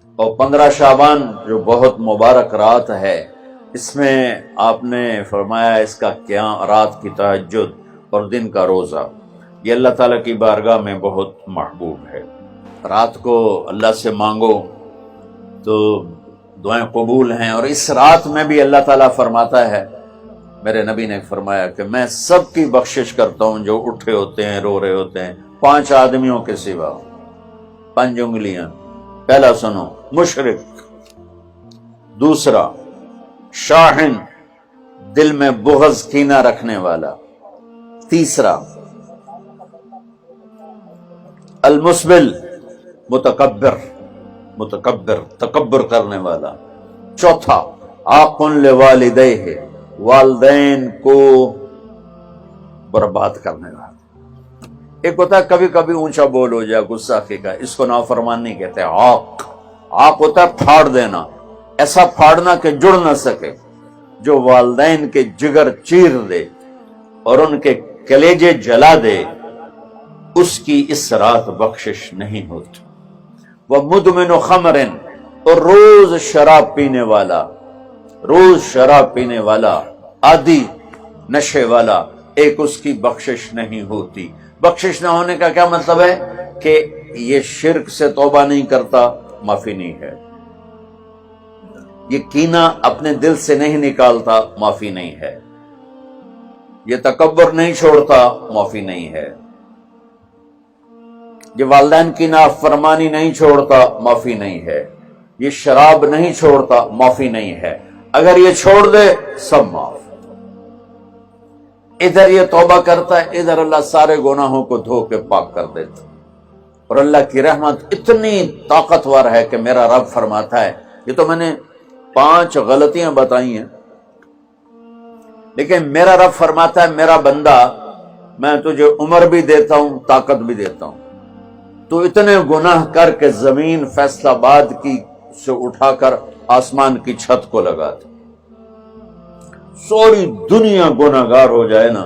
اور 15 شعبان جو بہت مبارک رات ہے، اس میں آپ نے فرمایا اس کا قیام، رات کی تہجد اور دن کا روزہ، یہ اللہ تعالیٰ کی بارگاہ میں بہت محبوب ہے۔ رات کو اللہ سے مانگو تو دعائیں قبول ہیں، اور اس رات میں بھی اللہ تعالیٰ فرماتا ہے، میرے نبی نے فرمایا کہ میں سب کی بخشش کرتا ہوں جو اٹھے ہوتے ہیں، رو رہے ہوتے ہیں، 5 آدمیوں کے سوا، 5 انگلیاں۔ پہلا سنو، مشرک، دوسرا شاحن، دل میں بغض کینہ رکھنے والا، تیسرا المسبل، متکبر تکبر کرنے والا، چوتھا عاق لوالدیہ، والدین کو برباد کرنے والا۔ ایک ہوتا ہے کبھی کبھی اونچا بول ہو جائے، غصہ کا، اس کو نافرمانی کہتے ہیں۔ عاق ہوتا ہے پھاڑ دینا، ایسا پھاڑنا کہ جڑ نہ سکے، جو والدین کے جگر چیر دے اور ان کے کلیجے جلا دے، اس کی اس رات بخشش نہیں ہوتی۔ وہ مدمن خمر، اور روز شراب پینے والا، عادی نشے والا، ایک اس کی بخشش نہیں ہوتی۔ بخشش نہ ہونے کا کیا مطلب ہے؟ کہ یہ شرک سے توبہ نہیں کرتا، معافی نہیں ہے، یہ کینہ اپنے دل سے نہیں نکالتا، معافی نہیں ہے، یہ تکبر نہیں چھوڑتا، معافی نہیں ہے، یہ والدین کی نافرمانی نہیں چھوڑتا، معافی نہیں ہے، یہ شراب نہیں چھوڑتا، معافی نہیں ہے۔ اگر یہ چھوڑ دے سب معاف۔ ادھر یہ توبہ کرتا ہے، ادھر اللہ سارے گناہوں کو دھو کے پاک کر دیتا، اور اللہ کی رحمت اتنی طاقتور ہے کہ میرا رب فرماتا ہے، یہ تو میں نے 5 غلطیاں بتائی ہیں، لیکن میرا رب فرماتا ہے، میرا بندہ، میں تجھے عمر بھی دیتا ہوں، طاقت بھی دیتا ہوں، تو اتنے گناہ کر کے زمین فیصل آباد کی سے اٹھا کر آسمان کی چھت کو لگا دے، سوری دنیا گناہ گار ہو جائے نا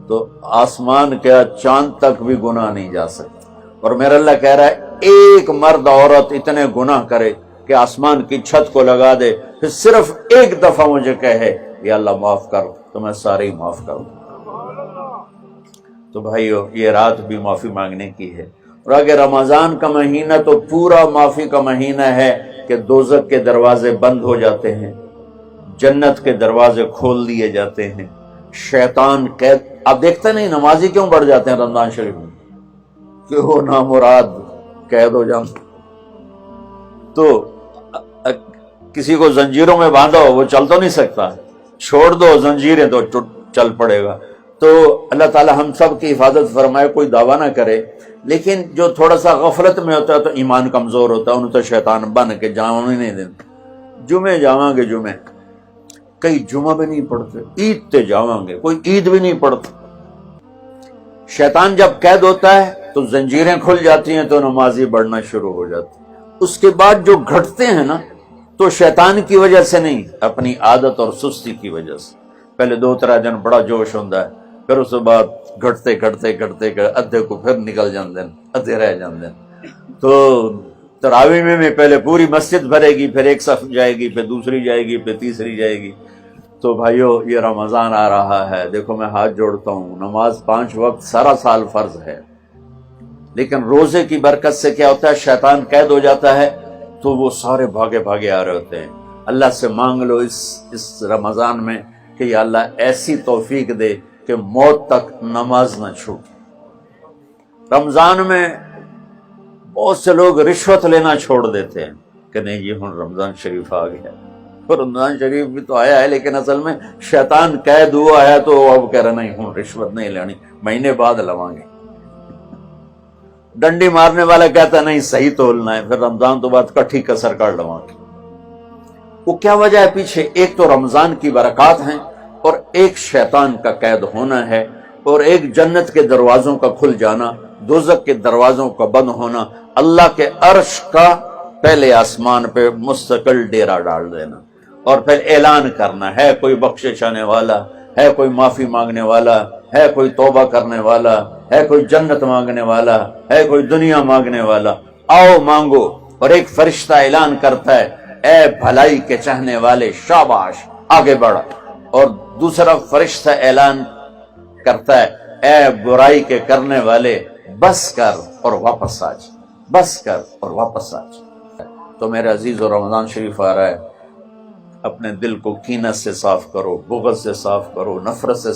تو آسمان کیا چاند تک بھی گناہ نہیں جا سکتا، اور میرا اللہ کہہ رہا ہے ایک مرد عورت اتنے گناہ کرے کہ آسمان کی چھت کو لگا دے، پھر صرف ایک دفعہ مجھے کہے یا اللہ معاف کر، تو میں سارے ہی معاف کر دوں۔ تو بھائیو، یہ رات بھی معافی مانگنے کی ہے، اور اگر رمضان کا مہینہ تو پورا معافی کا مہینہ ہے کہ دوزخ کے دروازے بند ہو جاتے ہیں، جنت کے دروازے کھول دیے جاتے ہیں، شیطان قید، آپ دیکھتے نہیں نمازی کیوں بڑھ جاتے ہیں رمضان شریف میں؟ کہ وہ نامراد قید ہو جاؤں، تو کسی کو زنجیروں میں باندھو وہ چل تو نہیں سکتا، چھوڑ دو زنجیریں تو چل پڑے گا۔ تو اللہ تعالی ہم سب کی حفاظت فرمائے، کوئی دعویٰ نہ کرے، لیکن جو تھوڑا سا غفلت میں ہوتا ہے تو ایمان کمزور ہوتا ہے، انہوں تو شیطان بن کے جاؤں ہی نہیں دیتے۔ جمعے جاواں گے، جمعے کئی جمعہ بھی نہیں پڑھتے، عید تے جاواں گے، کوئی عید بھی نہیں پڑھتا۔ شیطان جب قید ہوتا ہے تو زنجیریں کھل جاتی ہیں تو نمازی بڑھنا شروع ہو جاتی، اس کے بعد جو گھٹتے ہیں نا تو شیطان کی وجہ سے نہیں، اپنی عادت اور سستی کی وجہ سے۔ پہلے 2-3 دن بڑا جوش ہوتا ہے، پھر اس کے بعد گھٹتے ادھے کو پھر نکل جاندے، ادھے رہ جاندے۔ تو تراویح میں پہلے پوری مسجد بھرے گی، پھر ایک صف جائے گی، پھر دوسری جائے گی، پھر تیسری جائے گی۔ تو بھائیو، یہ رمضان آ رہا ہے، دیکھو میں ہاتھ جوڑتا ہوں، نماز 5 وقت سارا سال فرض ہے، لیکن روزے کی برکت سے کیا ہوتا ہے، شیطان قید ہو جاتا ہے تو وہ سارے بھاگے آ رہے ہوتے ہیں۔ اللہ سے مانگ لو اس رمضان میں کہ یا اللہ ایسی توفیق دے کہ موت تک نماز نہ چھوٹ۔ رمضان میں بہت سے لوگ رشوت لینا چھوڑ دیتے ہیں کہ نہیں جی ہن رمضان شریف آ گیا، اور رمضان شریف بھی تو آیا ہے، لیکن اصل میں شیطان قید ہوا ہے تو اب کہہ رہا نہیں ہن رشوت نہیں لینی، مہینے بعد لواں گے۔ ڈنڈی مارنے والا کہتا نہیں صحیح تولنا ہے، پھر رمضان تو بعد کٹھی کسر کر لواں گے۔ وہ کیا وجہ ہے پیچھے؟ ایک تو رمضان کی برکات ہیں، اور ایک شیطان کا قید ہونا ہے، اور ایک جنت کے دروازوں کا کھل جانا، دوزخ کے دروازوں کا بند ہونا، اللہ کے عرش کا پہلے آسمان پہ مستقل ڈیرا ڈال دینا، اور پھر اعلان کرنا ہے کوئی بخشش آنے والا ہے، کوئی معافی مانگنے والا ہے، کوئی توبہ کرنے والا ہے، کوئی جنت مانگنے والا ہے، کوئی دنیا مانگنے والا، آؤ مانگو۔ اور ایک فرشتہ اعلان کرتا ہے اے بھلائی کے چاہنے والے شاباش آگے بڑھ، اور دوسرا فرشتہ اعلان کرتا ہے اے برائی کے کرنے والے بس کر اور واپس آ جا، بس کر اور واپس آ جا۔ تو میرے عزیزو، رمضان شریف آ رہا ہے، اپنے دل کو کینت سے صاف کرو، بغض سے صاف کرو، نفرت سے